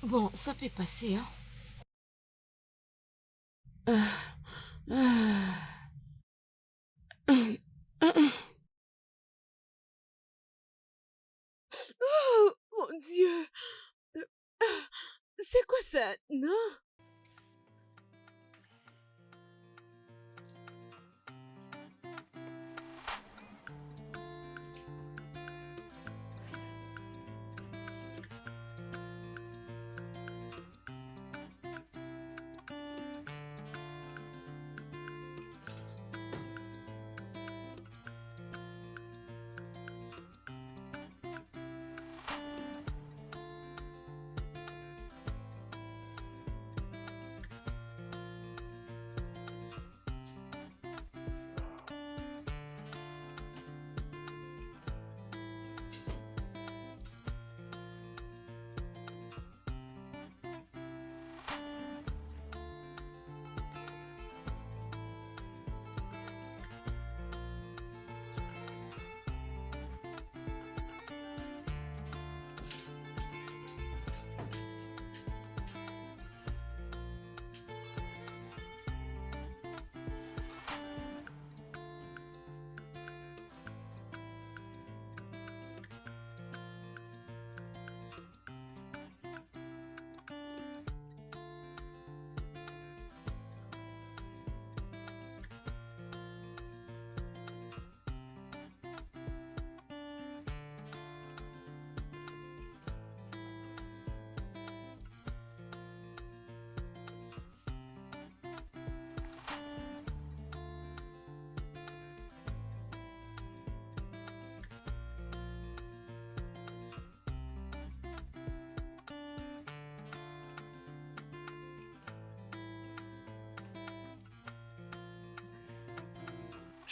Bon, ça peut passer, hein. Ah. Oh, mon Dieu! C'est quoi ça? Non?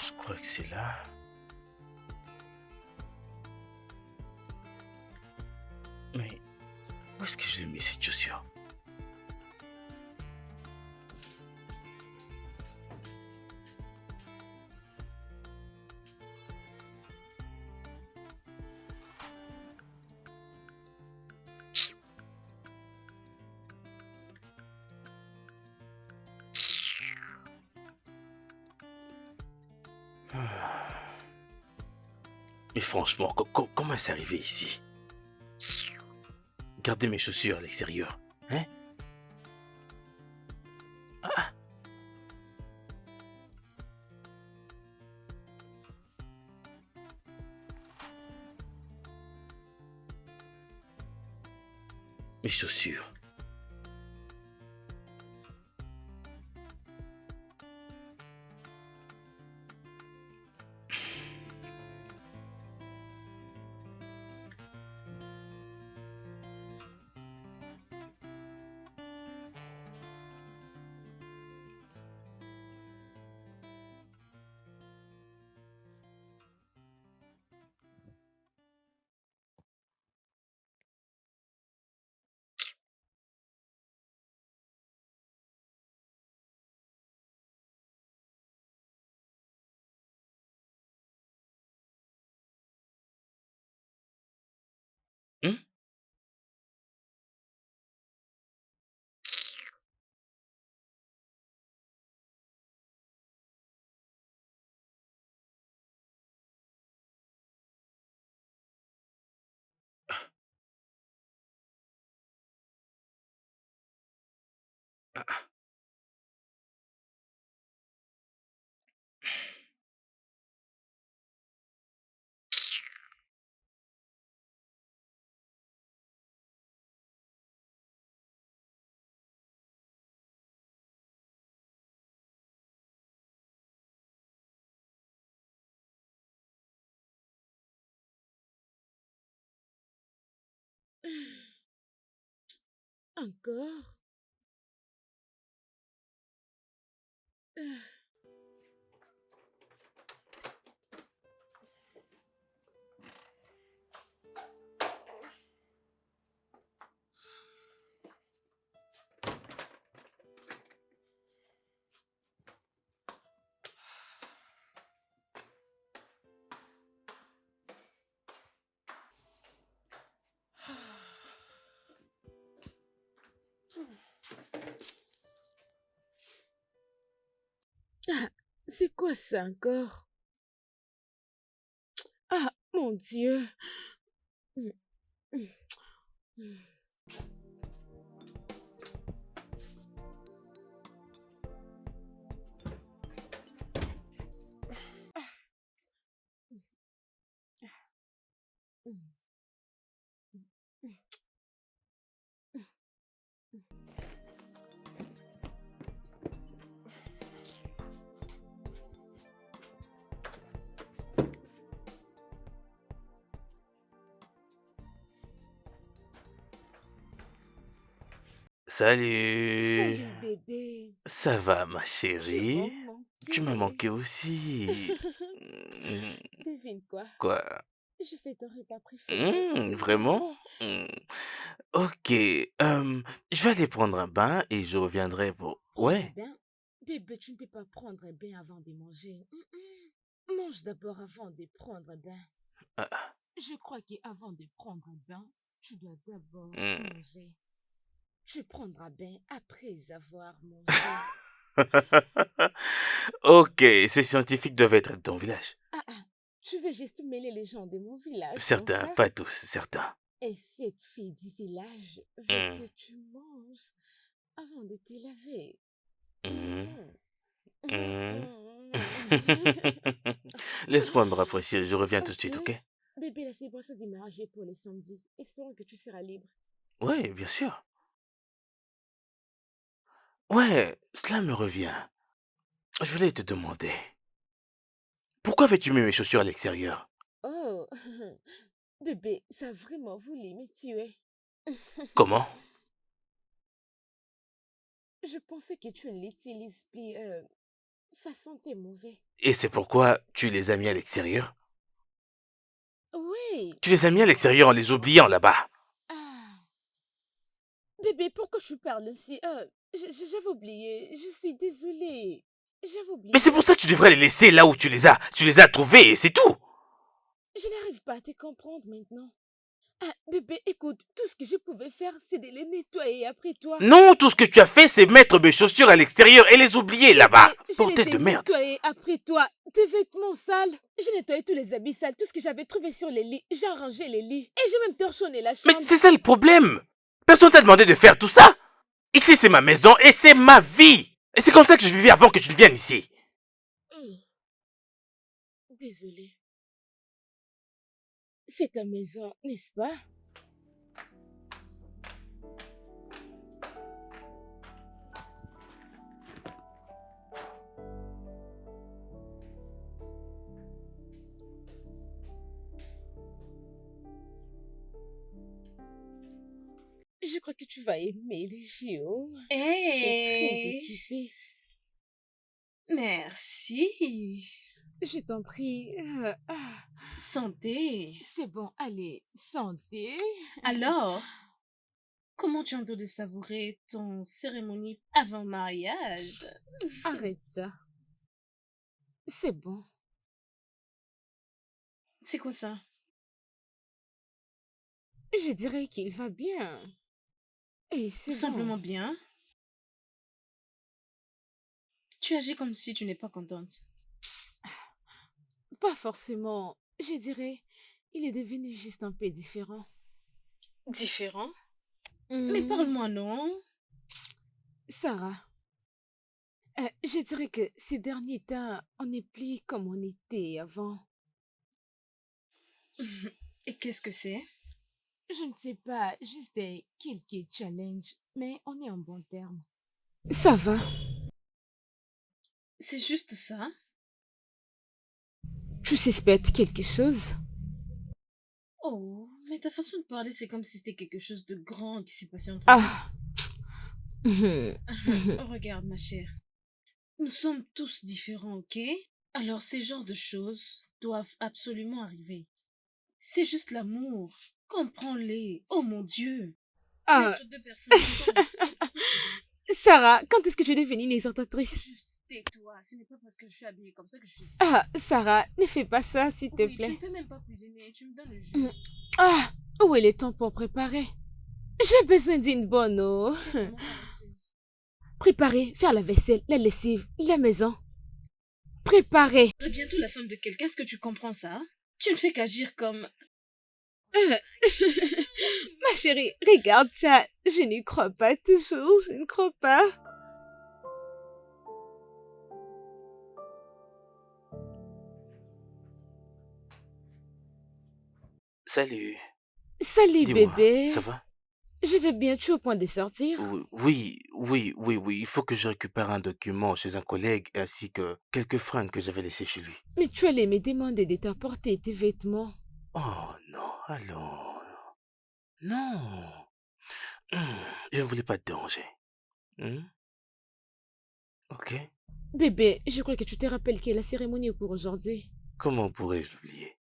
Je crois que c'est là. Mais où est-ce que je vais mettre cette chaussure? Mais franchement, comment c'est arrivé ici? Gardez mes chaussures à l'extérieur, hein? Ah, mes chaussures. Hein? Encore? c'est quoi ça encore? Ah, mon Dieu. Mm, mm, mm. Salut. Salut bébé, Ça va, ma tu m'as chérie? Tu m'as manqué. manqué aussi. Mmh, Devine quoi? quoi? Je fais ton repas préféré. Vraiment? Mmh. OK, je vais aller prendre un bain et je reviendrai pour Prendre un ouais. bain? Bébé, tu ne peux pas prendre un bain avant de manger. Mange d'abord avant de prendre un bain. Ah, Je crois qu'avant de prendre un bain, tu dois d'abord mmh. manger. Tu prendras bain après avoir mangé. OK, ces scientifiques doivent être de ton village. Tu veux juste mêler les gens de mon village comme Certains, ça? pas tous, certains. Et cette fille du village veut Mmh. que tu manges avant de te laver. Mmh. Mhm. Mmh. Mhm. Laisse-moi me rafraîchir, je reviens tout de Ok. suite, OK? Bébé, la célébration du mariage est pour les samedis. Espérons que tu seras libre. Ouais, bien sûr. Ouais, cela me revient. Je voulais te demander, pourquoi fais-tu mis mes chaussures à l'extérieur? Oh, bébé, ça a vraiment voulu me tuer. Comment? Je pensais que tu l'utilises plus. Ça sentait mauvais. Et c'est pourquoi tu les as mis à l'extérieur? Oui. Tu les as mis à l'extérieur en les oubliant là-bas. Ah, bébé, pourquoi tu parles ainsi? J'avais oublié. Je suis désolée. J'avais Mais c'est oublié. pour ça que tu devrais les laisser là où tu les as. Tu les as trouvés et c'est tout. Je n'arrive pas à te comprendre maintenant. Ah, bébé, écoute, tout ce que je pouvais faire, c'est de les nettoyer après toi. Non, tout ce que tu as fait, c'est mettre mes chaussures à l'extérieur et les oublier là-bas. Bébé, je les Bordel ai de merde. nettoyés après toi. Tes vêtements sales. J'ai nettoyé tous les habits sales, tout ce que j'avais trouvé sur les lits. J'ai arrangé les lits. Et j'ai même torchonné la Mais chambre. c'est ça le problème. Personne t'a demandé de faire tout ça. Ici, c'est ma maison et c'est ma vie. Et c'est comme ça que je vivais avant que tu ne viennes ici. Hmm, désolée. C'est ta maison, n'est-ce pas? Je crois que tu vas aimer les JO. J'étais très Hey, occupée. merci. Je t'en prie. Santé. C'est bon, allez, santé. Alors, comment tu entends de savourer ton cérémonie avant mariage? Arrête ça. C'est bon. C'est quoi ça? Je dirais qu'il va bien. Et c'est bon. Simplement bien. Tu agis comme si tu n'es pas contente. Pas forcément. Je dirais, il est devenu juste un peu différent. Différent? Mais Hmm, parle-moi, non? Sarah, je dirais que ces derniers temps, on n'est plus comme on était avant. Et qu'est-ce que c'est? Je ne sais pas, juste quelques challenges, mais on est en bon terme. Ça va. C'est juste ça? Tu suspectes quelque chose? Oh, mais ta façon de parler, c'est comme si c'était quelque chose de grand qui s'est passé entre Ah. nous. Regarde, ma chère. Nous sommes tous différents, ok? Alors ces genres de choses doivent absolument arriver. C'est juste l'amour. Comprends-les. Oh mon Dieu. Ah. Mettre deux personnes ensemble. Sarah, quand est-ce que tu es devenue une exhortatrice? Juste tais-toi. Ce n'est pas parce que je suis habillée comme ça que je suis ici. Ah, Sarah, ne fais pas ça, s'il te Oui, tu plaît. ne peux même pas cuisiner. Tu me donnes le jus. Ah, où est le temps pour préparer? J'ai besoin d'une bonne eau. Tu es vraiment paresseuse. Préparer, faire la vaisselle, la lessive, la maison. préparée. Tu seras bientôt la femme de quelqu'un, est-ce que tu comprends ça? Tu ne fais qu'agir comme... Ma chérie, regarde ça. Je n'y crois pas toujours, je ne crois pas. Salut. Salut Dis-moi, bébé. ça va? Je vais bien, tu es au point de sortir? Oui. Il faut que je récupère un document chez un collègue ainsi que quelques fringues que j'avais laissées chez lui. Mais tu allais me demander de t'apporter tes vêtements. Oh non, allons. Non. Je ne voulais pas te déranger. Hmm, Ok. Bébé, je crois que tu te rappelles qu'il y a la cérémonie pour aujourd'hui. Comment pourrais-je l'oublier?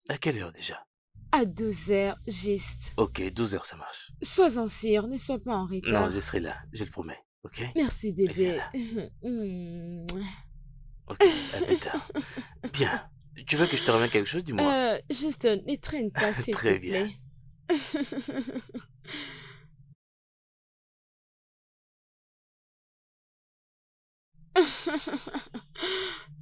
À quelle heure déjà? À 12h, juste. Ok, 12 heures, ça marche. Sois-en sûr, ne sois pas en Non, je retard. serai là, je le promets. Ok? Merci Viens bébé. là. Mouah. Ok, à plus tard. Bien. Tu veux que je te ramène quelque chose, dis-moi? Juste ne traîne pas s'il te Très bien. plaît.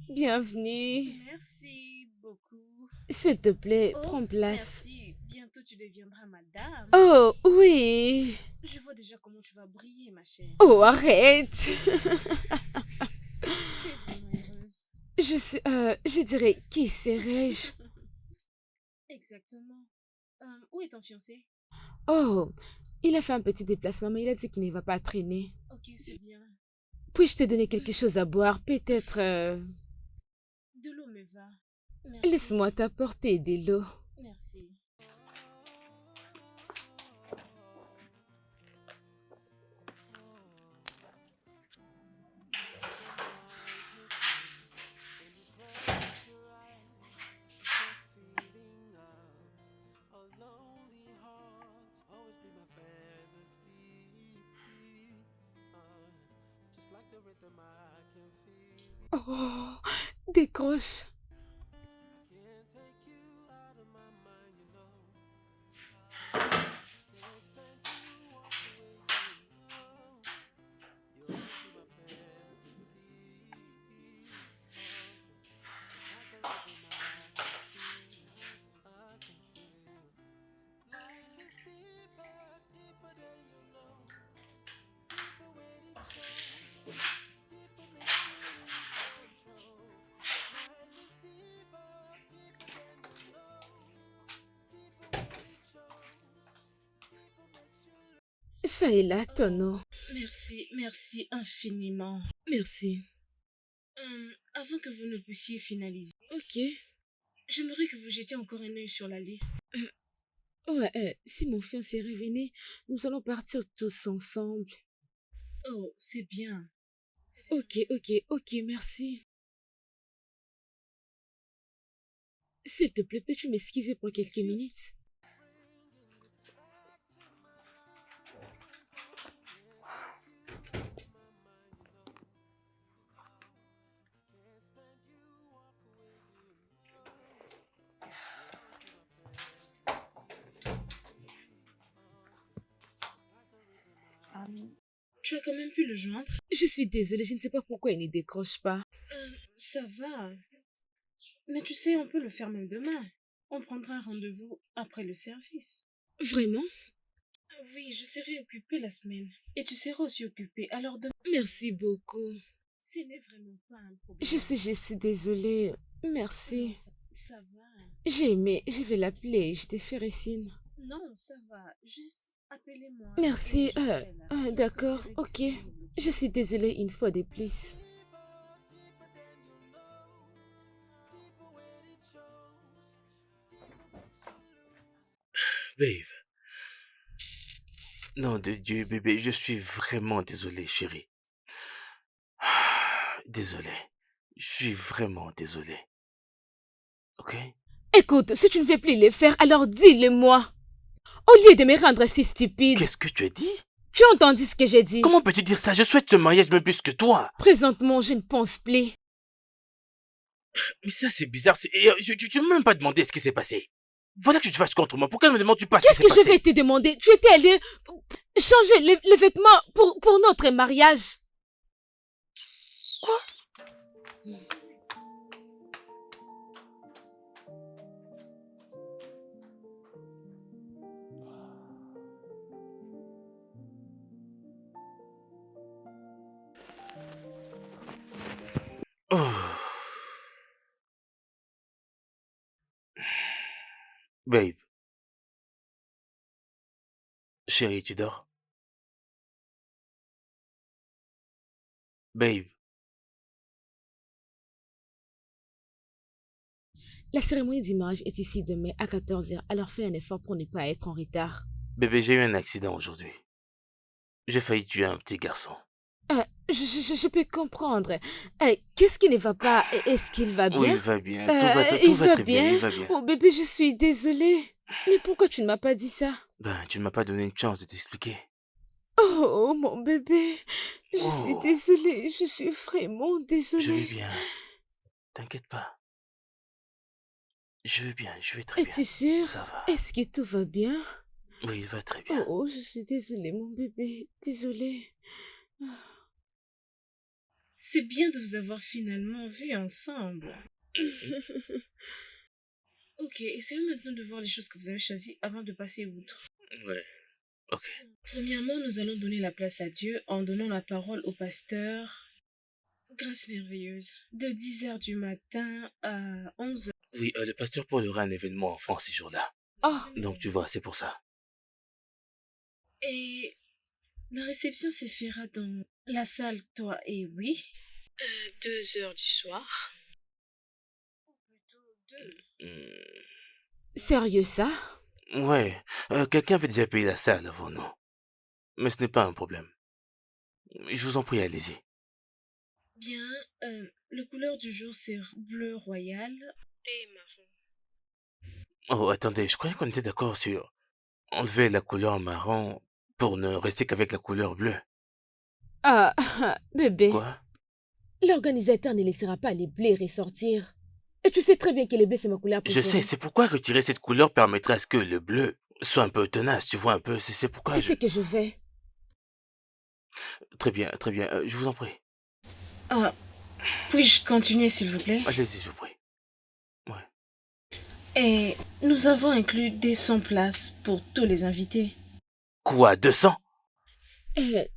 Bienvenue. Merci beaucoup. S'il te plaît, Oh, prends place. merci. Bientôt tu deviendras madame. Oh, oui. Je vois déjà comment tu vas briller, ma chère. Oh, arrête. Tu es vraiment heureuse. Je dirais, qui serais-je? Exactement. Où est ton fiancé? Oh, il a fait un petit déplacement, mais il a dit qu'il ne va pas traîner. Ok, c'est bien. Puis-je te donner quelque chose à boire? Peut-être... De l'eau me va. Merci. Laisse-moi t'apporter de l'eau. Merci. Oh, décroche. Ça est là, ton eau. Merci infiniment. Merci. Avant que vous ne puissiez finaliser, Ok. j'aimerais que vous jetiez encore un œil sur la liste. Ouais, si mon fiancé est revenu, nous allons partir tous ensemble. Oh, c'est bien. Ok, merci. S'il te plaît, peux-tu m'excuser pour quelques minutes? Tu as quand même pu le joindre? Je suis désolée, je ne sais pas pourquoi il ne décroche pas. Ça va. Mais tu sais, on peut le faire même demain. On prendra un rendez-vous après le service. Vraiment? Oui, je serai occupée la semaine. Et tu seras aussi occupée. Alors demain... Merci beaucoup. Ce n'est vraiment pas un problème. Je suis désolée. Non, Merci. ça va. J'ai aimé, je vais l'appeler, je te ferai signe. Non, ça va. Juste appelez-moi. Merci, et je serai là. Lorsque d'accord, je serai ok. disponible. Je suis désolée une fois de plus. Babe. Non, de Dieu, bébé, je suis vraiment désolé, chérie. Désolé. Je suis vraiment désolé. Ok? Écoute, si tu ne veux plus les faire, alors dis-le-moi. Au lieu de me rendre si stupide. Qu'est-ce que tu as dit? Tu as entendu ce que j'ai dit? Comment peux-tu dire ça? Je souhaite ce mariage même plus que toi. Présentement, je ne pense plus. Mais ça, c'est bizarre. Tu ne m'as même pas demandé ce qui s'est passé. Voilà que tu te fâches contre moi. Pourquoi ne me demandes-tu pas ce qui Qu'est-ce s'est que je passé? vais te demander? Tu étais allé changer les vêtements pour notre mariage. Quoi? Oh. Babe, chérie, tu dors? Babe, La cérémonie d'image est ici demain à 14 heures. Alors fais un effort pour ne pas être en retard. bébé, j'ai eu un accident aujourd'hui. J'ai failli tuer un petit garçon. Je peux comprendre. Qu'est-ce qui ne va pas? Est-ce qu'il va Oui, il bien? va bien. Il Tout va va très bien, bien? il va bien. Oh bébé, je suis désolée. Mais pourquoi tu ne m'as pas dit ça? Ben, tu ne m'as pas donné une chance de t'expliquer. Oh mon bébé, je suis Oh, désolée, je suis vraiment je vais désolée. bien. T'inquiète pas. Je vais bien, je vais très bien. Es-tu sûr? Ça va. Est-ce que tout va bien? Oui, il va très bien. Oh, je suis désolée, mon bébé, désolée. C'est bien de vous avoir finalement vus ensemble. Ok, essayons maintenant de voir les choses que vous avez choisies avant de passer outre. Ouais, ok. Premièrement, nous allons donner la place à Dieu en donnant la parole au pasteur. Grâce merveilleuse. De 10 heures du matin à 11 heures. Oui, le pasteur Paul aura un événement en France ces jours-là. Oh, Donc, tu vois, c'est pour ça. Et la réception se fera dans la salle Toi et Oui. 2 heures du soir. Hmm, sérieux ça? ouais, quelqu'un avait déjà payé la salle avant nous. Mais ce n'est pas un problème. Je vous en prie, allez-y. Bien, le couleur du jour c'est bleu royal et marron. Oh, attendez, je croyais qu'on était d'accord sur enlever la couleur marron pour ne rester qu'avec la couleur bleue. Ah, bébé, Quoi? l'organisateur ne laissera pas les blés ressortir. Et tu sais très bien que les blés, c'est ma couleur Je sais, préférée. c'est pourquoi retirer cette couleur permettrait à ce que le bleu soit un peu tenace, tu vois un peu. C'est pourquoi C'est je... ce que je vais. Très bien, je vous en prie. Ah, puis-je continuer s'il vous plaît? Allez-y, je vous prie. Ouais. Et nous avons inclus des 100 places pour tous les invités. Quoi, 200?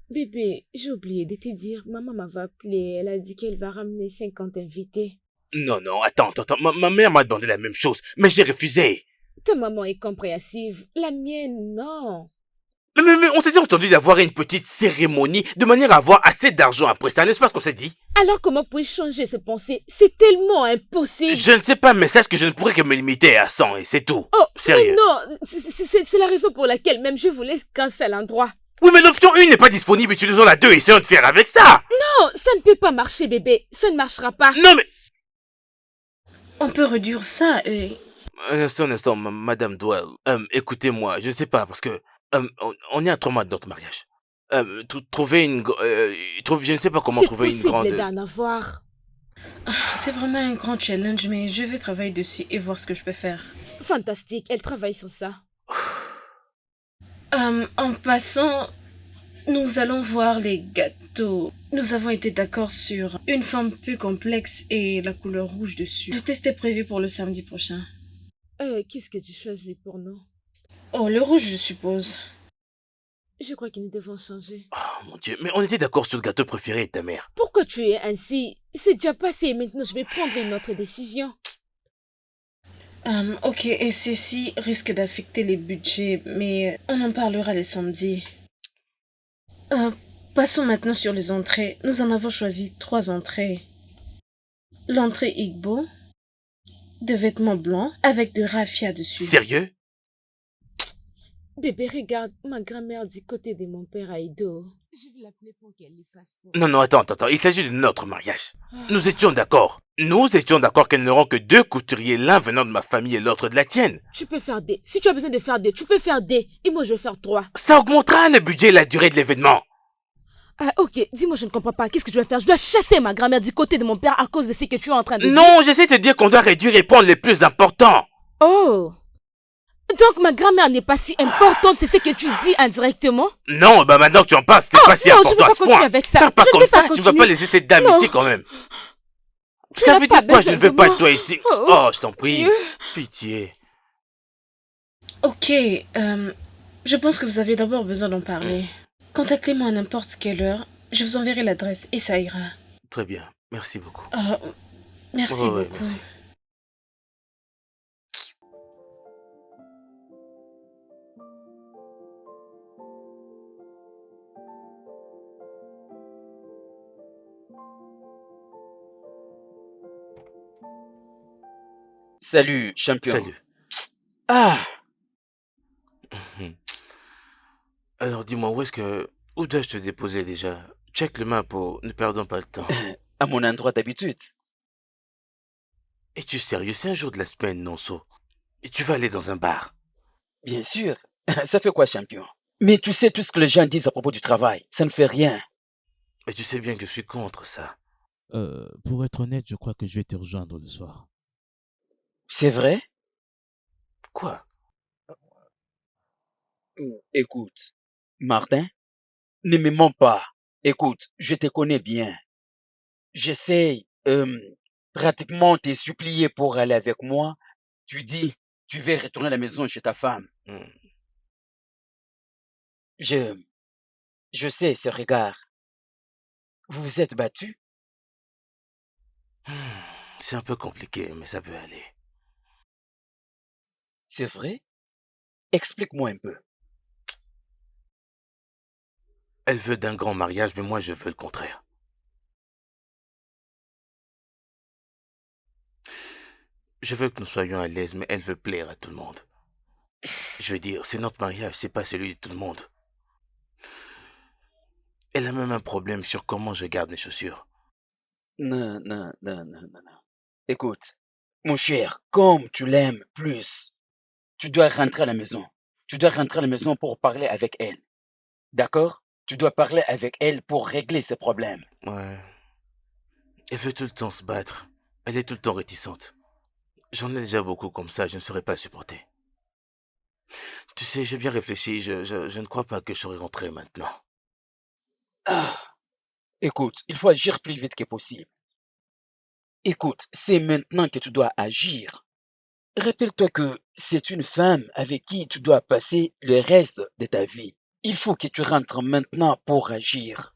Bébé, j'ai oublié de te dire, maman m'avait appelé, elle a dit qu'elle va ramener 50 invités. Non, non, attends. Ma mère m'a demandé la même chose, mais j'ai refusé. Ta maman est compréhensive, la mienne, non. Mais on s'était entendu d'avoir une petite cérémonie de manière à avoir assez d'argent après ça, n'est-ce pas ce qu'on s'est dit? Alors comment puis-je changer ses pensées? C'est tellement impossible. Je ne sais pas, mais sache que je ne pourrais que me limiter à 100 et c'est tout. Oh, mais Sérieux. non, c'est la raison pour laquelle même je voulais qu'un seul endroit. Oui, mais l'option 1 n'est pas disponible, utilisons la 2 et essayons de faire avec ça. Non, ça ne peut pas marcher, bébé. Ça ne marchera pas. Non, mais... On peut réduire ça Un instant, Madame Doyle. Écoutez-moi, je ne sais pas, parce que... on est à 3 mois de notre mariage. Trouver une... je ne sais pas comment C'est trouver une grande... possible d'en avoir. C'est vraiment un grand challenge, mais je vais travailler dessus et voir ce que je peux faire. Fantastique, elle travaille sur ça. En passant, nous allons voir les gâteaux. Nous avons été d'accord sur une forme peu complexe et la couleur rouge dessus. Le test est prévu pour le samedi prochain. Qu'est-ce que tu choisis pour nous? Oh, le rouge, je suppose. Je crois que nous devons changer. Oh mon Dieu, mais on était d'accord sur le gâteau préféré de ta mère. Pourquoi tu es ainsi? C'est déjà passé, maintenant je vais prendre une autre décision. Ok, et ceci risque d'affecter les budgets, mais on en parlera le samedi. Passons maintenant sur les entrées. Nous en avons choisi 3 entrées. L'entrée Igbo, de vêtements blancs avec de raffia dessus. Sérieux? Bébé, regarde, ma grand-mère du côté de mon père à Edo. Je vais l'appeler pour qu'elle les fasse pour... Non, attends, il s'agit de notre mariage. Nous étions d'accord. Nous étions d'accord qu'elles n'auront que 2 couturiers, l'un venant de ma famille et l'autre de la tienne. Tu peux faire des. Si tu as besoin de faire des, tu peux faire des. Et moi, je vais faire 3. Ça augmentera le budget et la durée de l'événement. Ah, ok, dis-moi, je ne comprends pas. Qu'est-ce que je dois faire? Je dois chasser ma grand-mère du côté de mon père à cause de ce que tu es en train de dire. Non, j'essaie de te dire qu'on doit réduire et prendre les plus importants. Oh. Donc ma grand-mère n'est pas si importante, c'est ce que tu dis indirectement? Non, bah maintenant que tu en parles, ce n'est pas si non, important à ce je ne veux pas point. continuer avec ça. Pars pas Je ne comme vais ça, pas tu ne vas pas continuer. laisser cette dame Non. ici quand même. Tu Ça n'as veut pas dire quoi? Je ne besoin veux pas de être toi moi. ici. Oh. Oh, je t'en prie. Dieu. Pitié. Ok, je pense que vous avez d'abord besoin d'en parler. Contactez-moi à n'importe quelle heure. Je vous enverrai l'adresse et ça ira. Très bien. Merci beaucoup. Ah, merci Ouais, ouais, beaucoup. merci. Salut, champion. Salut. Ah, Mhm. Alors dis-moi, où dois-je te déposer déjà? Check le pour ne perdons pas le temps. à mon endroit d'habitude. Es-tu sérieux? C'est un jour de la semaine, non, et tu vas aller dans un bar. Bien sûr. Ça fait quoi, champion? Mais tu sais tout ce que les gens disent à propos du travail. Ça ne fait rien. Mais tu sais bien que je suis contre ça. Pour être honnête, je crois que je vais te rejoindre le soir. C'est vrai? Quoi? Écoute, Martin, ne me mens pas. Écoute, je te connais bien. J'essaye pratiquement te supplier pour aller avec moi. Tu dis, tu veux retourner à la maison chez ta femme. Hmm. Je, je sais ce regard. Vous vous êtes battu? C'est un peu compliqué, mais ça peut aller. C'est vrai? Explique-moi un peu. Elle veut d'un grand mariage, mais moi je veux le contraire. Je veux que nous soyons à l'aise, mais elle veut plaire à tout le monde. Je veux dire, c'est notre mariage, c'est pas celui de tout le monde. Elle a même un problème sur comment je garde mes chaussures. Non, non, non, non, non, non. Écoute, mon cher, comme tu l'aimes plus, tu dois rentrer à la maison. Tu dois rentrer à la maison pour parler avec elle. D'accord? Tu dois parler avec elle pour régler ses problèmes. Ouais. Elle veut tout le temps se battre. Elle est tout le temps réticente. J'en ai déjà beaucoup comme ça, je ne saurais pas le supporter. Tu sais, j'ai bien réfléchi, je ne crois pas que je serai rentré maintenant. Ah, écoute, il faut agir plus vite que possible. Écoute, c'est maintenant que tu dois agir. Rappelle-toi que c'est une femme avec qui tu dois passer le reste de ta vie. Il faut que tu rentres maintenant pour agir.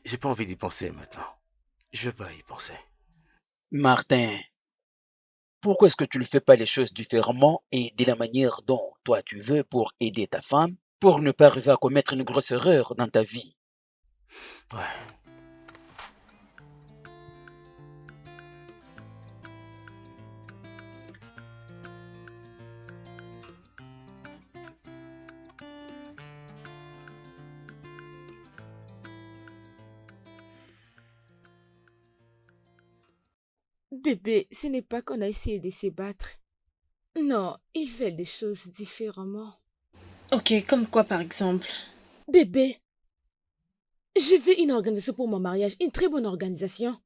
J'ai pas envie d'y penser maintenant. Je veux pas y penser. Martin, pourquoi est-ce que tu ne fais pas les choses différemment et de la manière dont toi tu veux pour aider ta femme, pour ne pas arriver à commettre une grosse erreur dans ta vie? Ouais. Bébé, ce n'est pas qu'on a essayé de se battre. Non, il fait des choses différemment. Ok, comme quoi par exemple? Bébé, je veux une organisation pour mon mariage, une très bonne organisation.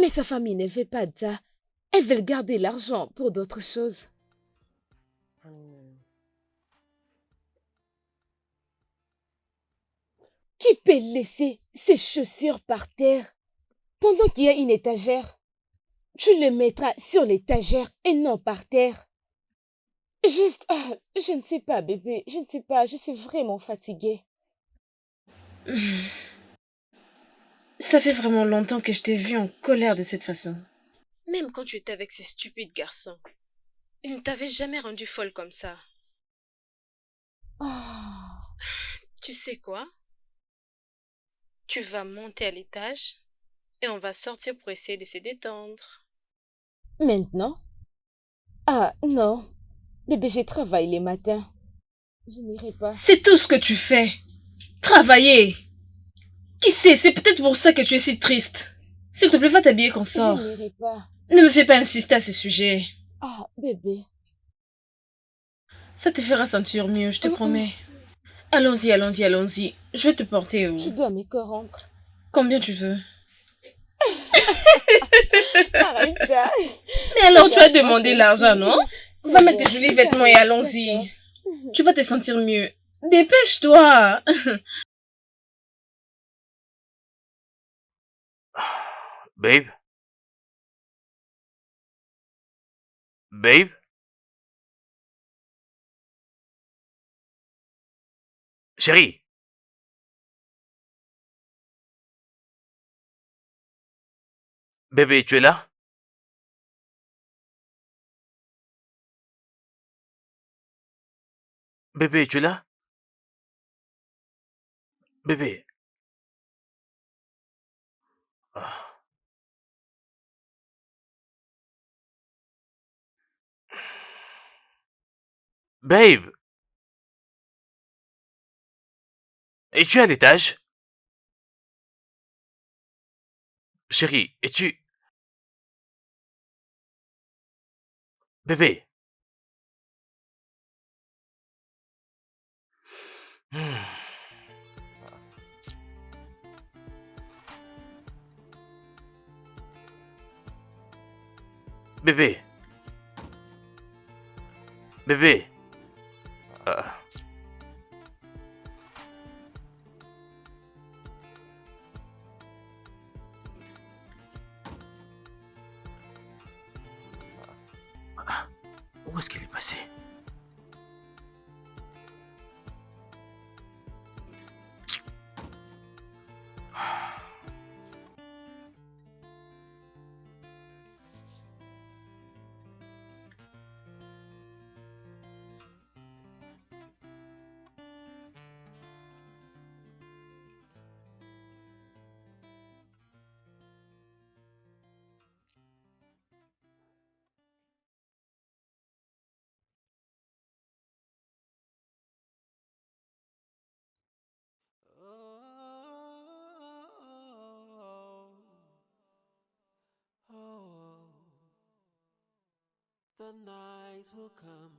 Mais sa famille ne veut pas de ça. Elle veut garder l'argent pour d'autres choses. Qui peut laisser ses chaussures par terre pendant qu'il y a une étagère? Tu les mettras sur l'étagère et non par terre. Juste, je ne sais pas, bébé, je ne sais pas, je suis vraiment fatiguée. Ça fait vraiment longtemps que je t'ai vu en colère de cette façon. Même quand tu étais avec ces stupides garçons, ils ne t'avaient jamais rendue folle comme ça. Oh, Tu sais quoi? Tu vas monter à l'étage et on va sortir pour essayer de se détendre. maintenant? Ah, non. Bébé, je travaille les matins. Je n'irai pas. C'est tout ce que tu fais. Travailler. Qui sait, c'est peut-être pour ça que tu es si triste. S'il te plaît, va t'habiller qu'on Je sort. n'irai pas. Ne me fais pas insister à ce sujet. Ah, bébé. Ça te fera sentir mieux, je te Hum, hum. promets. Allons-y, allons-y, allons-y. Je vais te porter où? Je dois me corrompre. Combien tu veux? Arrête ça. Mais alors tu as Regarde-moi, demandé c'est l'argent, ici. non? C'est Va mettre bon. tes jolis vêtements et J'arrive, allons-y. d'accord. Tu vas te sentir mieux. Dépêche-toi. Babe? Babe? Chérie? Bébé, tu es là? Bébé, tu es là? Bébé. Ah. Babe, es-tu à l'étage? Chérie, es-tu... Bébé. Hmm. Bébé. Bébé. Ah. Ah. Où est-ce qu'il est passé? The night will come.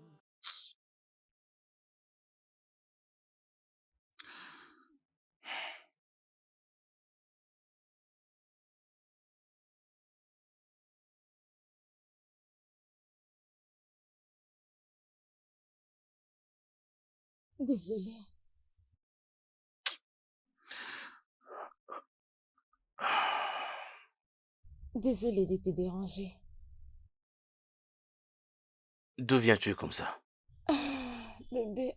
Désolée. Désolée de te déranger. D'où viens-tu comme ça? Bébé,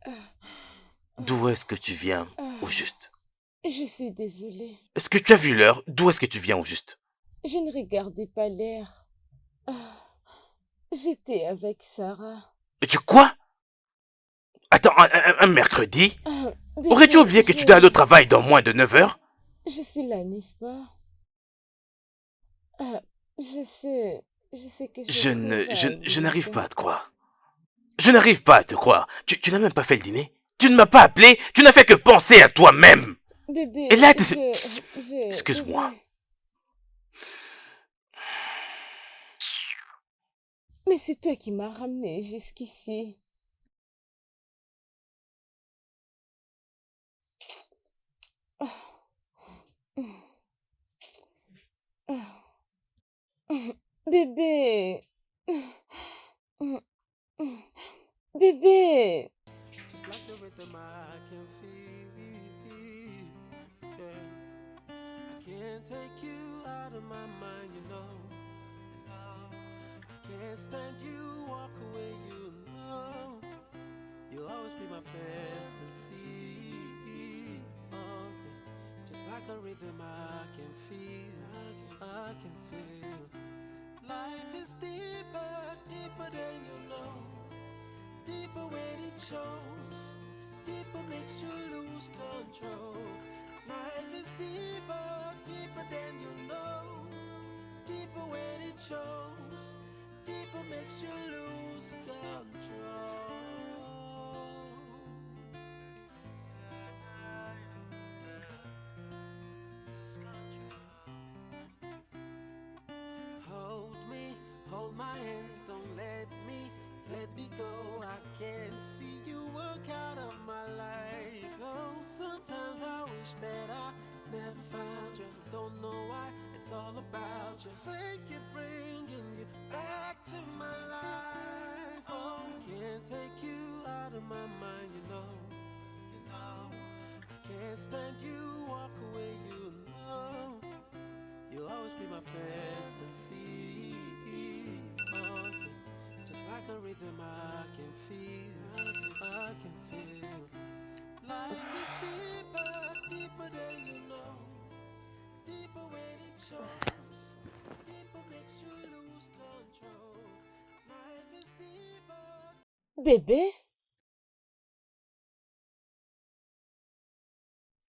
D'où est-ce que tu viens au juste? je suis désolée. Est-ce que tu as vu l'heure? D'où est-ce que tu viens au juste? Je ne regardais pas l'air. J'étais avec Sarah. Et tu quoi? Attends, un mercredi? Aurais-tu Bébé, oublié que tu dois aller au travail dans moins de 9 heures? je suis là, n'est-ce pas? Ah, je sais que Je j'ai ne, très je, envie je n'arrive de... pas à te croire. Je n'arrive pas à te croire. Tu n'as même pas fait le dîner? Tu ne m'as pas appelé? Tu n'as fait que penser à toi-même! Bébé, Et là, excuse-moi. bébé. Mais c'est toi qui m'as ramené jusqu'ici. Bébé. Bébé. Just like the rhythm I can feel. Yeah. I can't take you out of my mind, you know. I can't stand you, walk away, you know. You'll always be my fantasy. Oh, yeah. Just like a rhythm I can feel. I can feel. Life is deeper, deeper than you know. Deeper when it shows. Deeper makes you lose control. Life is deeper, deeper than you know. Deeper when it shows. Deeper makes you lose control. Hold me, hold my hands, don't let me go. I can't see you work out of my life. Oh, sometimes I wish that I never found you. Don't know why, it's all about you. Fake it, bringing you back to my life. Oh, can't take you out of my mind, you know. I can't stand you, walk away, you know. You'll always be my fantasy. Oh, yeah. Just like a rhythm I can feel. I can feel. Life is deeper, deeper than you know. Deeper when it shows. Deeper Bébé?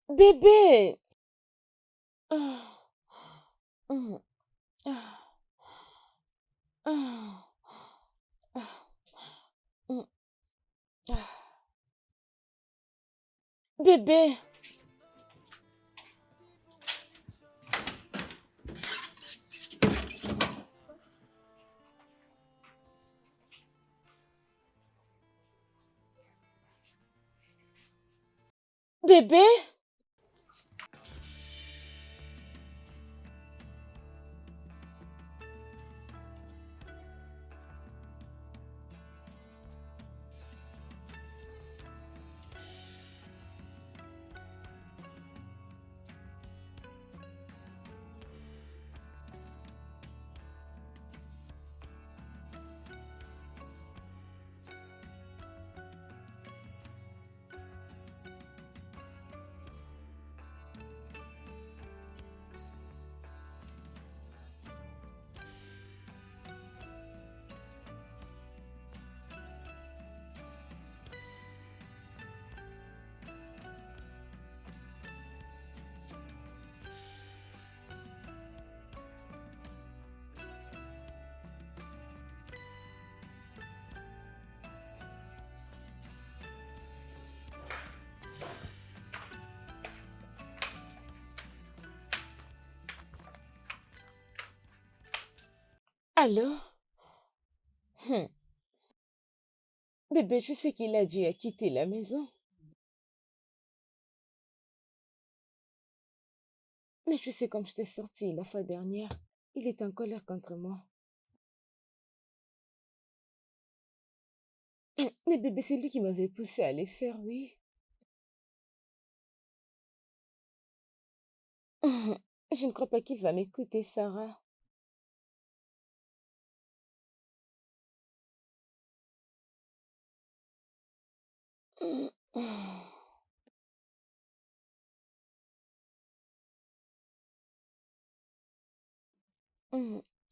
Bébé! Ah, hum, ah, ah, ah, hum, ah. Bébé! Bébé? Allô? Hum. Bébé, je sais qu'il a dit à quitter la maison. Mais tu sais, comme je t'ai sorti la fois dernière, il est en colère contre moi. Mais bébé, c'est lui qui m'avait poussé à les faire, oui. Je ne crois pas qu'il va m'écouter, Sarah.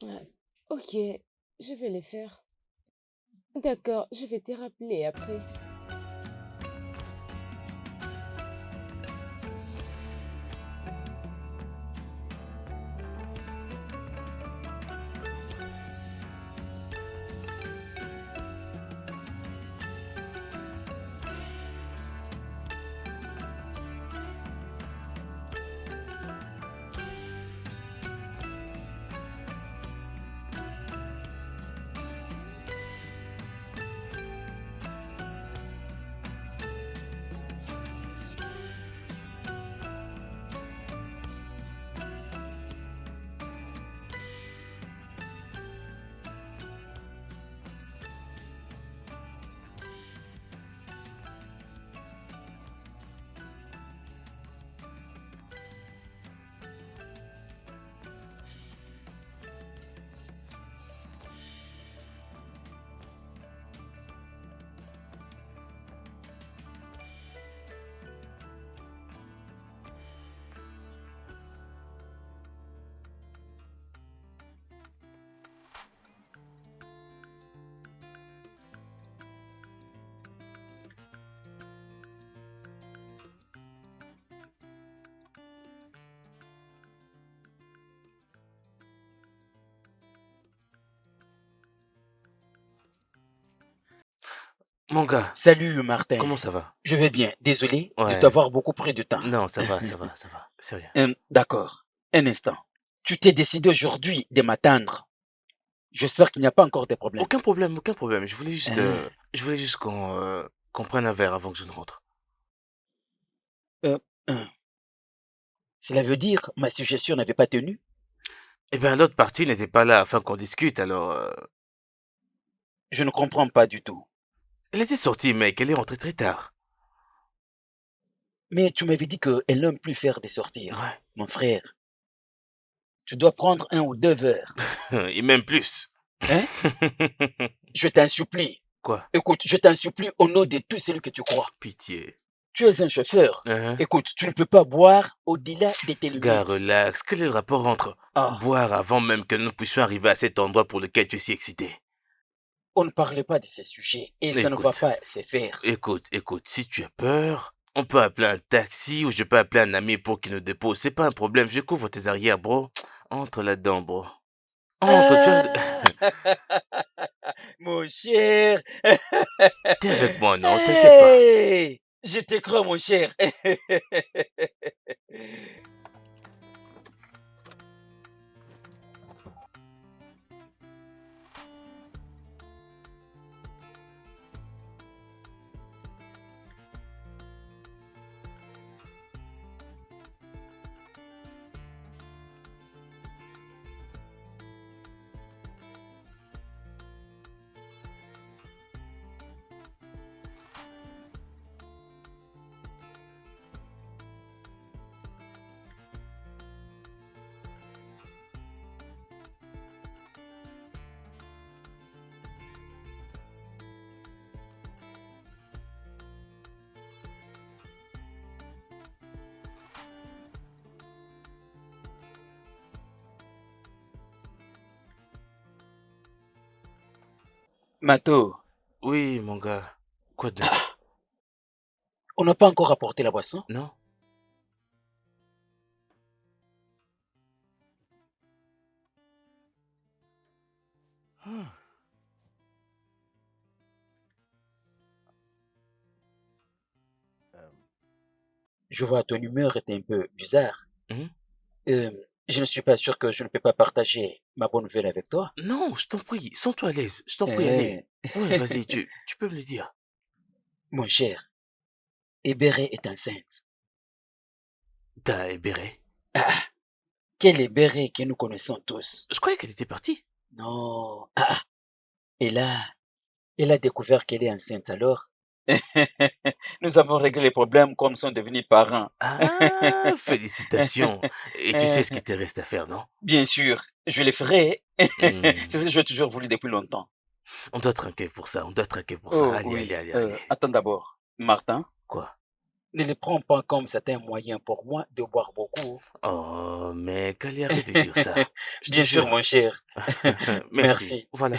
Ouais. Ok, je vais les faire. D'accord, je vais te rappeler après. Mon gars, Salut Martin, comment ça va? je vais bien. Désolé de Ouais. t'avoir beaucoup pris de temps. Non, ça va, ça va, ça va. C'est rien. D'accord, un instant. Tu t'es décidé aujourd'hui de m'attendre. J'espère qu'il n'y a pas encore de problème. Aucun problème, aucun problème. Hein, Je voulais juste qu'on prenne un verre avant que je ne rentre. euh, hein. Cela veut dire ma suggestion n'avait pas tenu? Eh ben, l'autre partie n'était pas là afin qu'on discute, alors... Je ne comprends pas du tout. Elle était sortie, mec. Elle est rentrée très tard. Mais tu m'avais dit qu'elle n'aime plus faire des sorties. Ouais. Mon frère, tu dois prendre 1 ou 2 verres. Et même plus. Hein? Je t'en supplie. Quoi? Écoute, je t'en supplie au nom de tout celui que tu crois. Pitié. Tu es un chauffeur. Hein? Écoute, tu ne peux pas boire au-delà de tes Gars, limites. relax. Quel est le rapport entre Ah, boire avant même que nous puissions arriver à cet endroit pour lequel tu es si excité? On ne parlait pas de ces sujets et ça ne va Écoute, pas se faire. écoute, si tu as peur, on peut appeler un taxi ou je peux appeler un ami pour qu'il nous dépose. C'est pas un problème, je couvre tes arrières, bro. Entre là-dedans, bro. Entre, tu vois. Ah! Mon cher! T'es avec moi, non? T'inquiète pas. Hey! Je te crois, mon cher. Mato, Oui, mon gars. Quoi de neuf? on n'a pas encore apporté la boisson? Non? Je vois ton humeur est un peu bizarre. Mhm. Euh, je ne suis pas sûr que je ne peux pas partager ma bonne nouvelle avec toi. Non, je t'en prie, sens-toi à l'aise. Je t'en prie, allez. Eh, Ouais, vas-y, tu peux me le dire. mon cher, Ebéré est enceinte. T'as Ebéré. Ah, quel Ebéré que nous connaissons tous. Je croyais qu'elle était partie. Non. Et là, elle a découvert qu'elle est enceinte alors. Nous avons réglé les problèmes comme nous sommes devenus parents. Ah, félicitations. Et tu sais ce qu'il te reste à faire, non? Bien sûr, je le ferai. C'est Hmm. ce que j'ai toujours voulu depuis longtemps. On doit trinquer pour ça, on doit trinquer pour ça. Oh Allez, allez, oui, allez, allez. attends d'abord. Martin, Quoi? ne le prends pas comme c'est un moyen pour moi de boire beaucoup. Oh, mec, allez, arrête de dire ça. Je te Bien sûr, jure. mon cher. Merci. Merci. Voilà.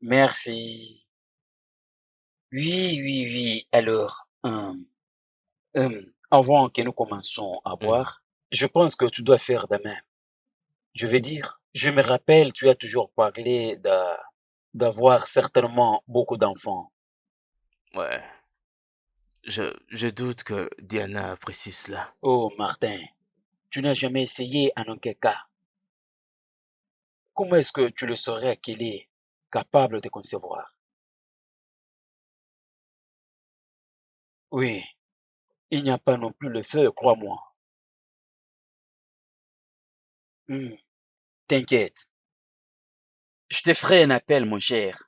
Merci. Oui, oui, oui. Alors, avant que nous commençons à Hmm. boire, je pense que tu dois faire de même. Je veux dire, je me rappelle, tu as toujours parlé d'avoir certainement beaucoup d'enfants. Ouais. Je doute que Diana apprécie cela. Oh, Martin, tu n'as jamais essayé en aucun cas. Comment est-ce que tu le saurais qu'il est capable de concevoir? Oui, il n'y a pas non plus le feu, crois-moi. Hmm, t'inquiète, je te ferai un appel, mon cher,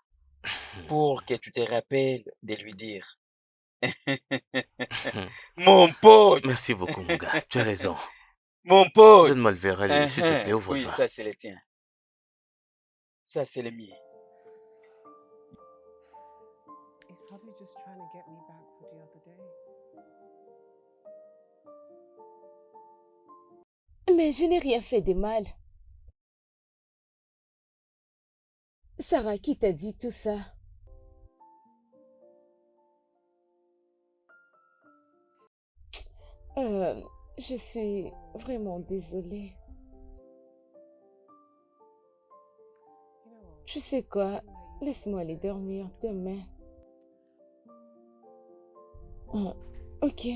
pour que tu te rappelles de lui dire. Mon pote, Merci beaucoup, mon gars. Tu as raison. mon pote. Donne-moi le verre, allez, s'il te plaît, ouvre le Oui, vin. ça c'est le tien. Ça c'est le mien. He's probably just trying to get me back for the other day. Mais je n'ai rien fait de mal. Sarah, qui t'a dit tout ça? Euh, je suis vraiment désolée. You know what? Tu sais quoi? I'm late. Laisse-moi aller dormir demain. Ah, ok.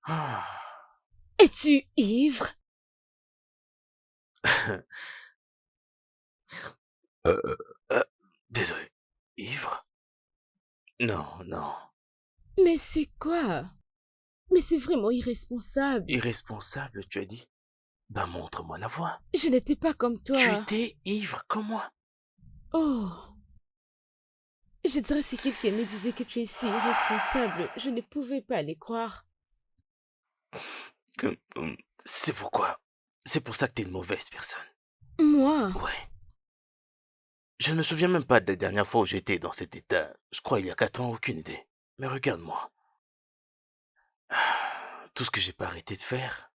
Ah. Es-tu ivre? Euh, désolé. Ivre? Non, non. Mais c'est quoi? Mais c'est vraiment irresponsable. Irresponsable, tu as dit? Bah, montre-moi la voie. Je n'étais pas comme Tu toi. étais ivre comme moi. Oh, je dirais si quelqu'un me disait que tu es si irresponsable, je ne pouvais pas les croire. C'est pourquoi. C'est pour ça que t'es une mauvaise personne. Moi, Ouais. Je ne me souviens même pas de la dernière fois où j'étais dans cet état. Je crois il y a 4 ans, aucune idée. Mais regarde-moi. Tout ce que j'ai pas arrêté de faire,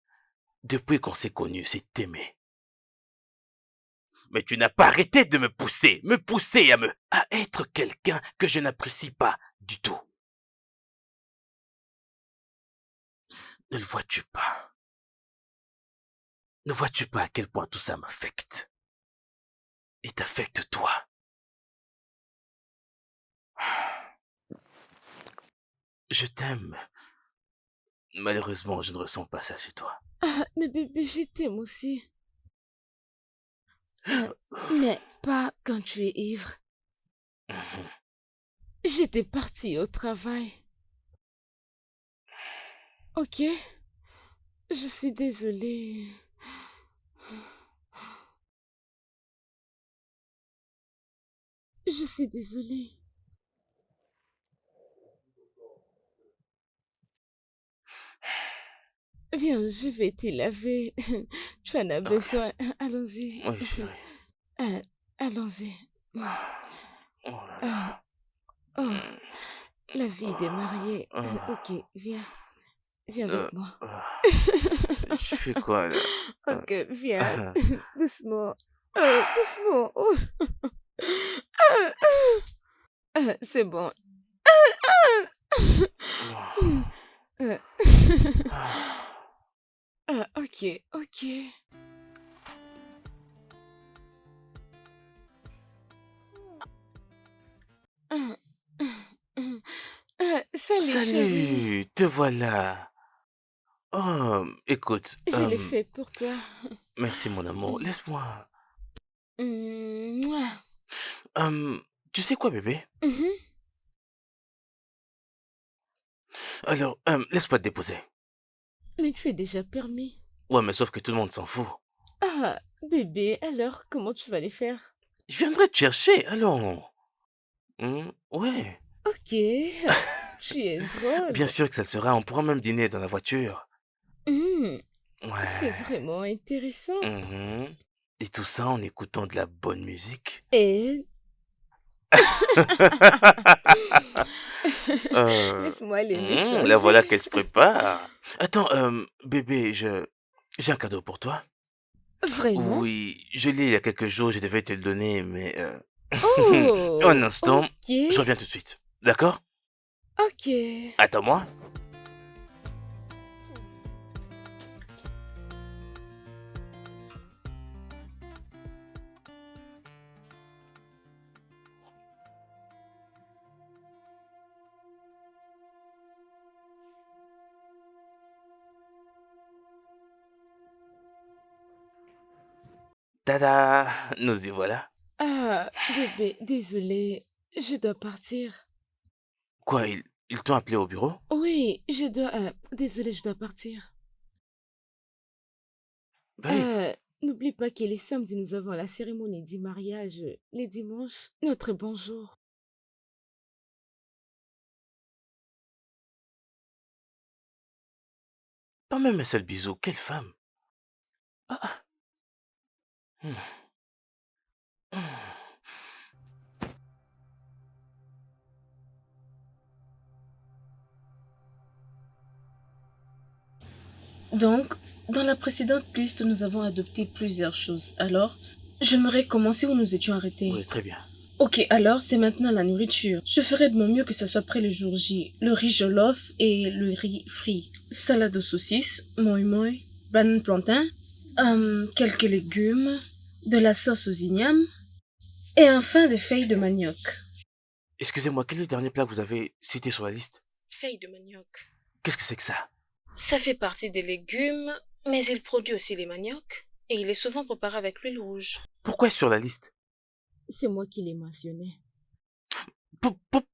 depuis qu'on s'est connus, c'est t'aimer. Mais tu n'as pas arrêté de me pousser à être quelqu'un que je n'apprécie pas du tout. Ne le vois-tu pas? Ne vois-tu pas à quel point tout ça m'affecte? Et t'affecte toi? Je t'aime. Malheureusement, je ne ressens pas ça chez toi. Ah, mais bébé, je t'aime aussi. Mais pas quand tu es ivre. Mhm. J'étais partie au travail. Ok? Je suis désolée. Je suis désolée. Viens, je vais te laver. Tu en as Ok. besoin. Allons-y. Oui, chérie. Allons-y. Oh là Ah, là. oh, la vie des mariés. Ah, Ok, viens. Viens euh, avec moi. ah. Tu fais quoi là? Euh, Ok, viens. ah, Doucement. Doucement. Oh. C'est bon. Euh, ah. ok, ok. Salut, chérie. Salut, te voilà. Oh, écoute, Je l'ai fait pour toi. merci mon amour. Laisse-moi. Mouah. Euh, Tu sais quoi, bébé? Mhm. Alors, laisse-moi te déposer. Mais tu es déjà permis. Ouais, mais sauf que tout le monde s'en fout. Ah, bébé, alors comment tu vas les faire? Je viendrai te chercher, allons. Ouais. Ok, tu es Bien drôle. sûr que ça le sera, on pourra même dîner dans la voiture. Hmm, c'est Ouais. vraiment intéressant. Mhm. Et tout ça en écoutant de la bonne musique. Et Euh, laisse-moi aller me La changer. voilà qu'elle se prépare. Attends, bébé, j'ai un cadeau pour toi. Vraiment? Oui, je l'ai il y a quelques jours, je devais te le donner, mais un Oh, instant, ok, je reviens tout de suite. D'accord? ok. Attends-moi. Tada! Nous y voilà. Ah, bébé, désolé, je dois partir. Quoi, ils t'ont appelé au bureau? Oui, je dois... désolé, je dois partir. Babe, N'oublie pas que les samedis, nous avons la cérémonie du mariage. Les dimanches, notre bonjour. pas même un seul bisou, quelle femme! Ah, ah. Hmm, hmm. Donc, dans la précédente liste, nous avons adopté plusieurs choses. Alors, j'aimerais commencer où nous étions arrêtés. Oui, très bien. Ok, alors c'est maintenant la nourriture. Je ferai de mon mieux que ça soit prêt le jour J. Le riz jollof et le riz frit. Salade aux saucisses, moi moi, banane plantain, quelques légumes, de la sauce aux ignames et enfin des feuilles de manioc. Excusez-moi, quel est le dernier plat que vous avez cité sur la liste? Feuilles de manioc. Qu'est-ce que c'est que ça? Ça fait partie des légumes, mais il produit aussi les maniocs et il est souvent préparé avec l'huile rouge. Pourquoi est-ce sur la liste? C'est moi qui l'ai mentionné.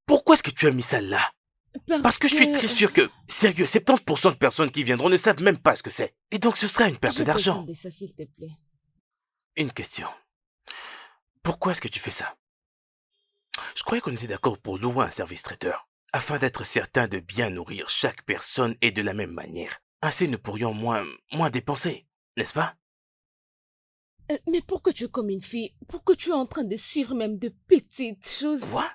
Pourquoi est-ce que tu as mis ça là? Parce Parce que je suis que... très sûr que, sérieux, 70% de personnes qui viendront ne savent même pas ce que c'est. Et donc ce sera une perte J'ai besoin d'argent. de ça, s'il te plaît. Une question. Pourquoi est-ce que tu fais ça? Je croyais qu'on était d'accord pour louer un service traiteur, afin d'être certain de bien nourrir chaque personne et de la même manière. Ainsi nous pourrions moins dépenser, n'est-ce pas? Mais pourquoi tu es comme une fille? Pourquoi tu es en train de suivre même de petites choses? Quoi?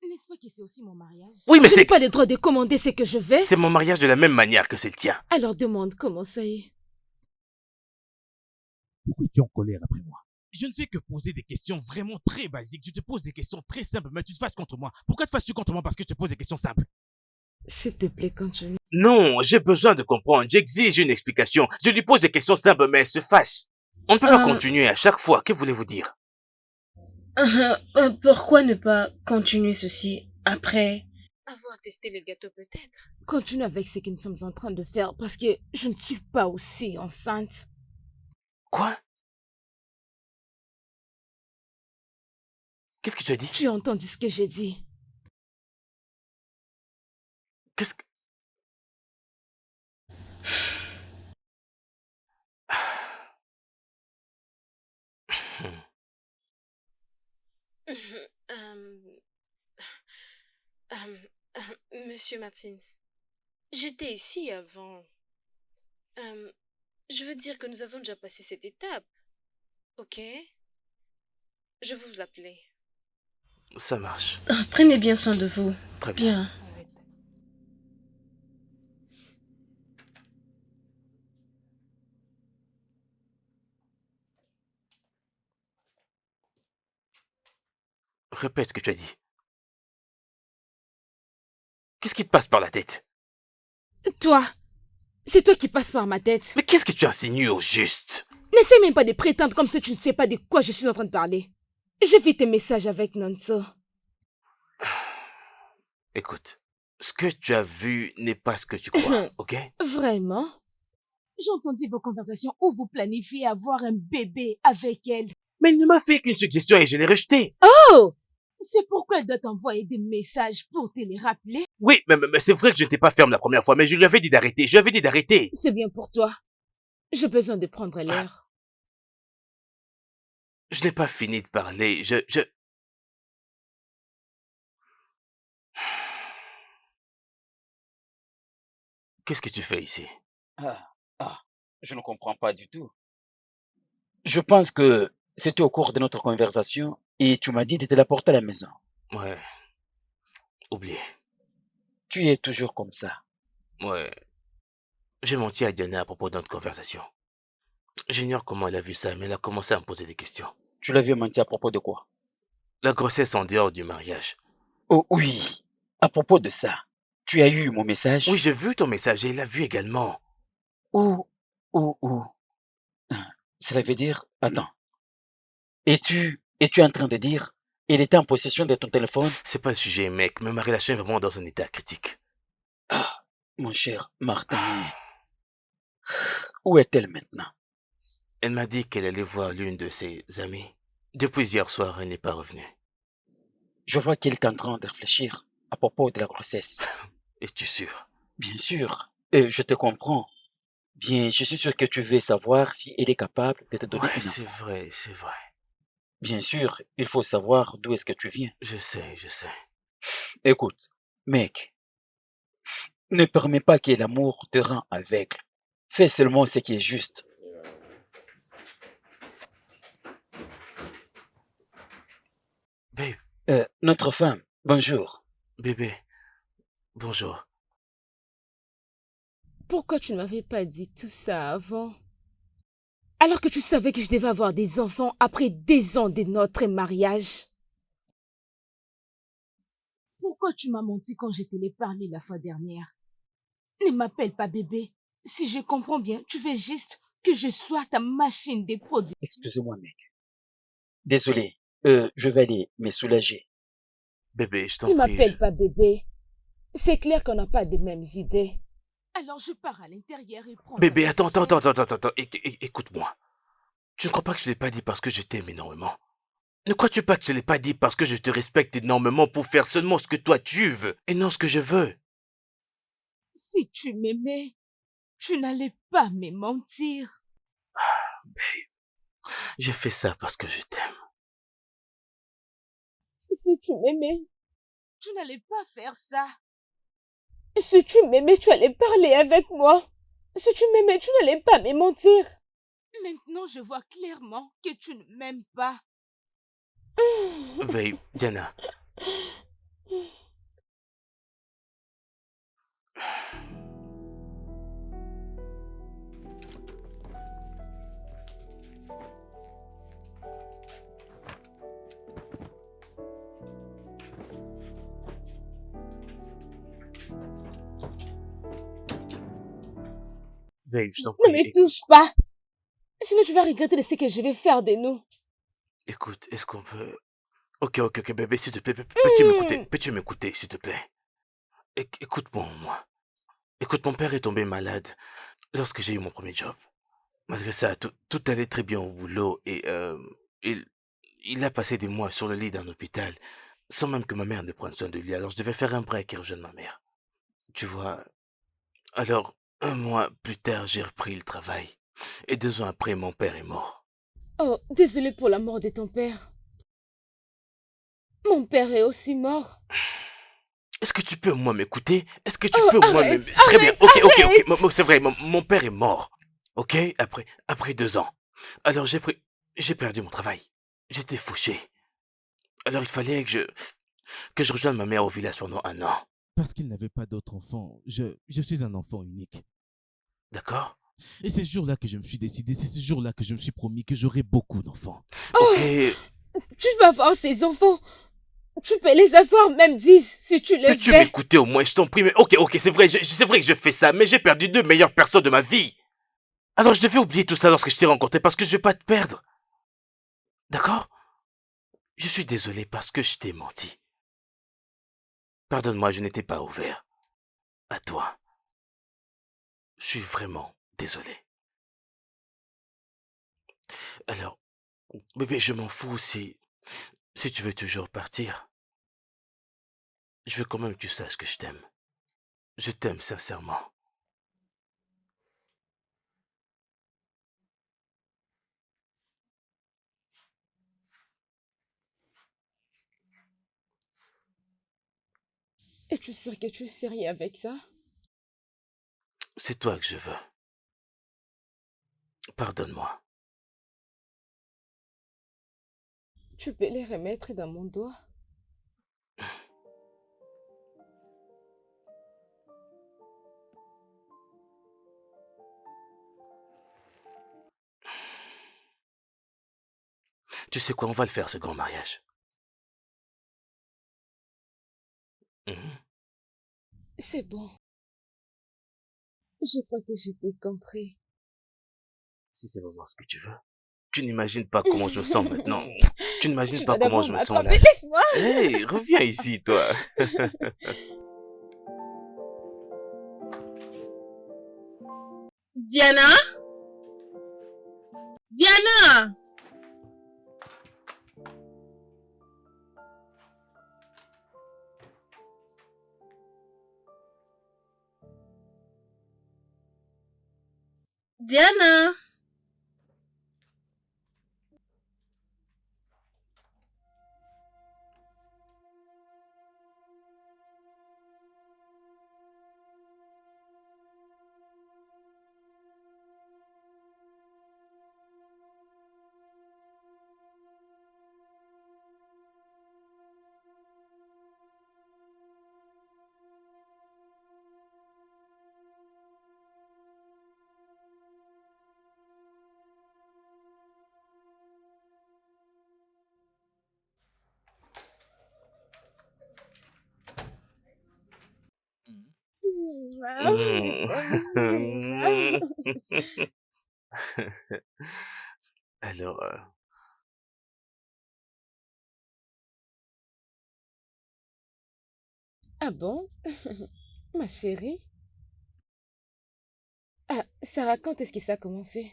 N'est-ce pas que c'est aussi mon mariage? Oui, mais Je n'ai c'est... pas le droit de commander ce que je veux. C'est mon mariage de la même manière que c'est le tien. Alors demande comment ça est. Pourquoi tu es en colère après moi? Je ne fais que poser des questions vraiment très basiques. Je te pose des questions très simples, mais tu te fâches contre moi. Pourquoi te fâches-tu contre moi? Parce que je te pose des questions simples. S'il te plaît, continue. Non, j'ai besoin de comprendre. J'exige une explication. Je lui pose des questions simples, mais elle se fâche. On ne peut pas continuer à chaque fois. Que voulez-vous dire? Pourquoi ne pas continuer ceci après avoir testé le gâteau peut-être? Continue avec ce que nous sommes en train de faire parce que je ne suis pas aussi enceinte. Quoi? Qu'est-ce que tu as dit? Tu as entendu ce que j'ai dit? Qu'est-ce que... Monsieur Martins, j'étais ici avant. Je veux dire que nous avons déjà passé cette étape. Ok? Je vais vous appeler. Ça marche. Prenez bien soin de vous. Très bien. Répète ce que tu as dit. Qu'est-ce qui te passe par la tête? Toi, c'est toi qui passes par ma tête. Mais qu'est-ce que tu insinues au juste? N'essaie même pas de prétendre comme si tu ne sais pas de quoi je suis en train de parler. J'ai vu tes messages avec Nonso. Écoute, ce que tu as vu n'est pas ce que tu crois, ok? Vraiment? J'ai entendu vos conversations où vous planifiez avoir un bébé avec elle. Mais il ne m'a fait qu'une suggestion et je l'ai rejetée. Oh! C'est pourquoi elle doit t'envoyer des messages pour te les rappeler? Oui, mais c'est vrai que je n'étais pas ferme la première fois, mais je lui avais dit d'arrêter. Je lui avais dit d'arrêter. C'est bien pour toi. J'ai besoin de prendre l'air. Je n'ai pas fini de parler. Qu'est-ce que tu fais ici? Je ne comprends pas du tout. Je pense que c'était au cours de notre conversation et tu m'as dit de te la porter à la maison. Ouais. Oublié. Tu es toujours comme ça. Ouais. J'ai menti à Diana à propos de notre conversation. J'ignore comment elle a vu ça, mais elle a commencé à me poser des questions. Tu l'avais menti à propos de quoi? La grossesse en dehors du mariage. Oh oui, à propos de ça, tu as eu mon message? Oui, j'ai vu ton message et il l'a vu également. Ou, ou. Cela veut dire, attends, es-tu en train de dire, il était en possession de ton téléphone? C'est pas le sujet, mec, mais ma relation est vraiment dans un état critique. Ah, mon cher Martin, où est-elle maintenant? Elle m'a dit qu'elle allait voir l'une de ses amies. Depuis hier soir, elle n'est pas revenue. Je vois qu'il est en train de réfléchir à propos de la grossesse. Es-tu sûr? Bien sûr, je te comprends. Bien, je suis sûr que tu veux savoir si elle est capable de te donner Ouais, une c'est enfant. vrai, c'est vrai. Bien sûr, il faut savoir d'où est-ce que tu viens. Je sais. Écoute, mec, ne permets pas que l'amour te rend aveugle. Fais seulement ce qui est juste. Babe, Notre femme, bonjour. bébé, bonjour. Pourquoi tu ne m'avais pas dit tout ça avant? Alors que tu savais que je devais avoir des enfants après des ans de notre mariage. Pourquoi tu m'as menti quand je te l'ai parlé la fois dernière? Ne m'appelle pas bébé. Si je comprends bien, tu veux juste que je sois ta machine de produits. Excusez-moi, mec. Désolé, je vais aller me soulager. Bébé, je Ne t'en prie. m'appelle pas bébé. C'est clair qu'on n'a pas les mêmes idées. Alors je pars à l'intérieur et prends... Bébé, attends. Écoute-moi. Tu ne crois pas que je ne l'ai pas dit parce que je t'aime énormément? Ne crois-tu pas que je ne l'ai pas dit parce que je te respecte énormément pour faire seulement ce que toi tu veux et non ce que je veux? Si tu m'aimais, tu n'allais pas me mentir. J'ai fait ça parce que je t'aime. Si tu m'aimais, tu n'allais pas faire ça. Si tu m'aimais, tu allais parler avec moi. Si tu m'aimais, tu n'allais pas me mentir. Maintenant, je vois clairement que tu ne m'aimes pas. Babe, Diana, babe, je t'en Ne prie, me touche pas. Sinon, tu vas regretter de ce que je vais faire de nous. écoute, est-ce qu'on peut... Ok, bébé, s'il te plaît, peux-tu m'écouter? Hmm. Peux-tu m'écouter, s'il te plaît? Écoute-moi, moi. Écoute, mon père est tombé malade lorsque j'ai eu mon premier job. Malgré ça, tout allait très bien au boulot et il, il a passé des mois sur le lit d'un hôpital sans même que ma mère ne prenne soin de lui. Alors je devais faire un break et rejoindre ma mère. Tu vois, alors 1 mois plus tard, j'ai repris le travail. Et 2 ans après, mon père est mort. Oh, désolé pour la mort de ton père. Mon père est aussi mort. Est-ce que tu peux au moins m'écouter? Est-ce que tu Oh, peux au moins arrête, Très bien, arrête, ok, arrête. c'est vrai, mon père est mort. Ok, après 2 ans. Alors j'ai perdu mon travail. J'étais fauché. Alors il fallait que je rejoigne ma mère au village pendant 1 an. Parce qu'il n'avait pas d'autre enfant. Je suis un enfant unique. D'accord? Et c'est ce jour-là que je me suis décidé, c'est ce jour-là que je me suis promis que j'aurais beaucoup d'enfants. Ok, Tu vas avoir ces enfants. Tu peux les avoir, même 10, si tu le peux-tu fais. m'écouter au moins, je t'en prie, mais ok, c'est vrai, c'est vrai que je fais ça, mais j'ai perdu 2 meilleures personnes de ma vie. Alors je devais oublier tout ça lorsque je t'ai rencontré parce que je vais pas te perdre. D'accord? Je suis désolé parce que je t'ai menti. Pardonne-moi, je n'étais pas ouvert à toi. Je suis vraiment désolé. Alors, bébé, je m'en fous si tu veux toujours partir. Je veux quand même que tu saches que je t'aime. Je t'aime sincèrement. Et tu sais que tu es sérieux avec ça? C'est toi que je veux. Pardonne-moi. Tu peux les remettre dans mon doigt? Tu sais quoi, on va le faire ce grand mariage. Mhm. C'est bon. Je crois que je t'ai compris. Si c'est vraiment ce que tu veux. Tu n'imagines pas comment je me sens maintenant. Tu n'imagines Tu pas dois comment d'abord je me sens là. m'attraper. Laisse-moi. Hey, reviens ici, toi. Diana? Diana! Diana! Je t'aime. Alors, Ah bon? Ma chérie? Ah, Sarah, quand est-ce que ça a commencé?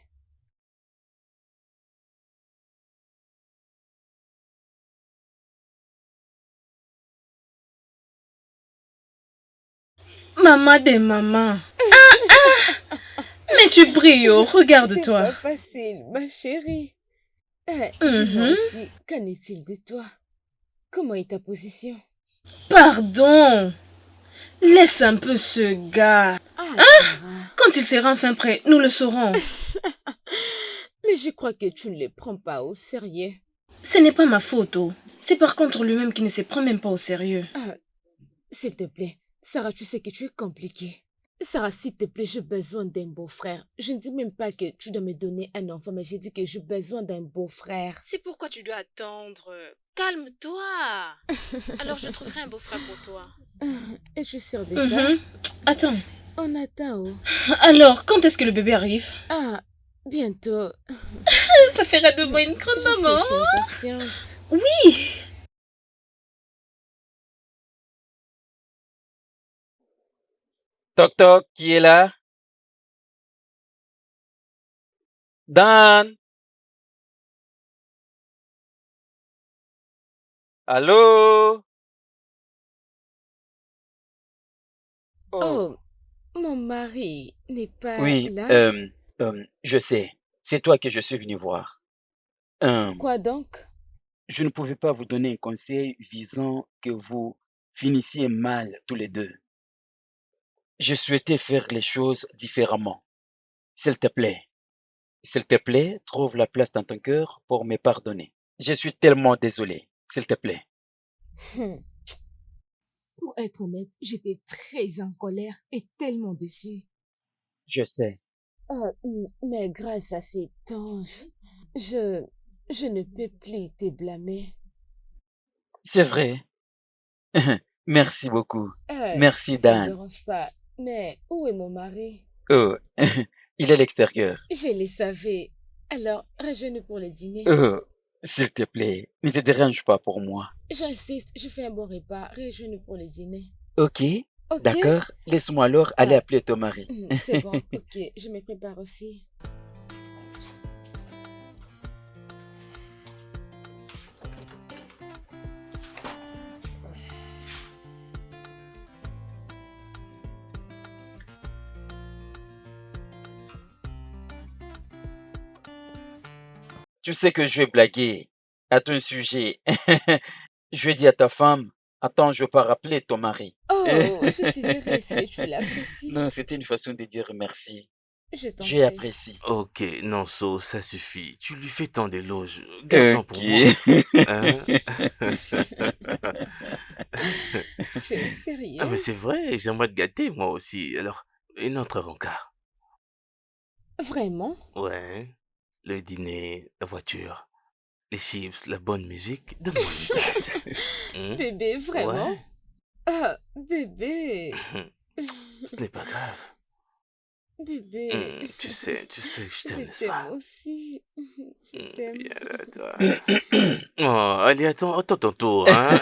Maman des mamans. Mais tu brilles, oh, C'est regarde-toi. pas facile, ma chérie. Dis-moi Mhm. aussi, qu'en est-il de toi? Comment est ta position? Pardon. Laisse un peu ce gars. Ah, Sarah. Quand il sera enfin prêt, nous le saurons. Mais je crois que tu ne les prends pas au sérieux. Ce n'est pas ma faute, oh. C'est par contre lui-même qui ne se prend même pas au sérieux. Ah, s'il te plaît, Sarah, tu sais que tu es compliquée. Sarah, s'il te plaît, j'ai besoin d'un beau-frère. Je ne dis même pas que tu dois me donner un enfant, mais j'ai dit que j'ai besoin d'un beau-frère. C'est pourquoi tu dois attendre. Calme-toi. Alors je trouverai un beau-frère pour toi. Et tu es sûre de ça? Attends. On attend, oh. Alors, quand est-ce que le bébé arrive? Ah, bientôt. Ça ferait de moi une grande Je maman. suis impatiente. Oui. Toc toc, qui est là? Dan? Allô? Oh. Oh, mon mari n'est pas Oui, là? je sais. C'est toi que je suis venu voir. Quoi donc? Je ne pouvais pas vous donner un conseil visant que vous finissiez mal tous les deux. Je souhaitais faire les choses différemment. S'il te plaît. S'il te plaît, trouve la place dans ton cœur pour me pardonner. Je suis tellement désolé. S'il te plaît. Hum, Pour être honnête, j'étais très en colère et tellement déçue. Je sais. Mais grâce à cet ange, je, je ne peux plus te blâmer. C'est vrai. Merci beaucoup. Merci, Ça ne me Dan. dérange pas. Mais où est mon mari? Oh, il est à l'extérieur. Je le savais. Alors, rejoins-nous pour le dîner. Oh, s'il te plaît, ne te dérange pas pour moi. J'insiste, je fais un bon repas. Rejoins-nous pour le dîner. Ok, Ok? d'accord. Laisse-moi alors aller Ah, appeler ton mari. C'est bon, ok. Je me prépare aussi. Tu sais que je vais blaguer à ton sujet. Je vais dire à ta femme, attends, je vais pas rappeler ton mari. Oh, je suis heureuse que tu l'apprécies. Non, c'était une façon de dire merci. Je t'en J'ai prie. apprécié. Ok, non, So, ça suffit. Tu lui fais tant d'éloges. Garde-en pour moi. Ok. Hein? Tu es Ah, mais sérieux? c'est vrai, j'aimerais te gâter, moi aussi. Alors, une autre rencard. Vraiment? Ouais, le dîner, la voiture, les chips, la bonne musique. Donne-moi une date. Hmm? Bébé, vraiment? Ouais, Ah, bébé. ce n'est pas grave. Bébé. Tu sais que je t'aime, Je n'est-ce t'aime pas? aussi. Je t'aime. Viens là, toi. Oh, allez, attends ton tour, hein?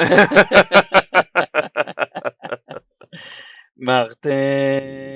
Martin.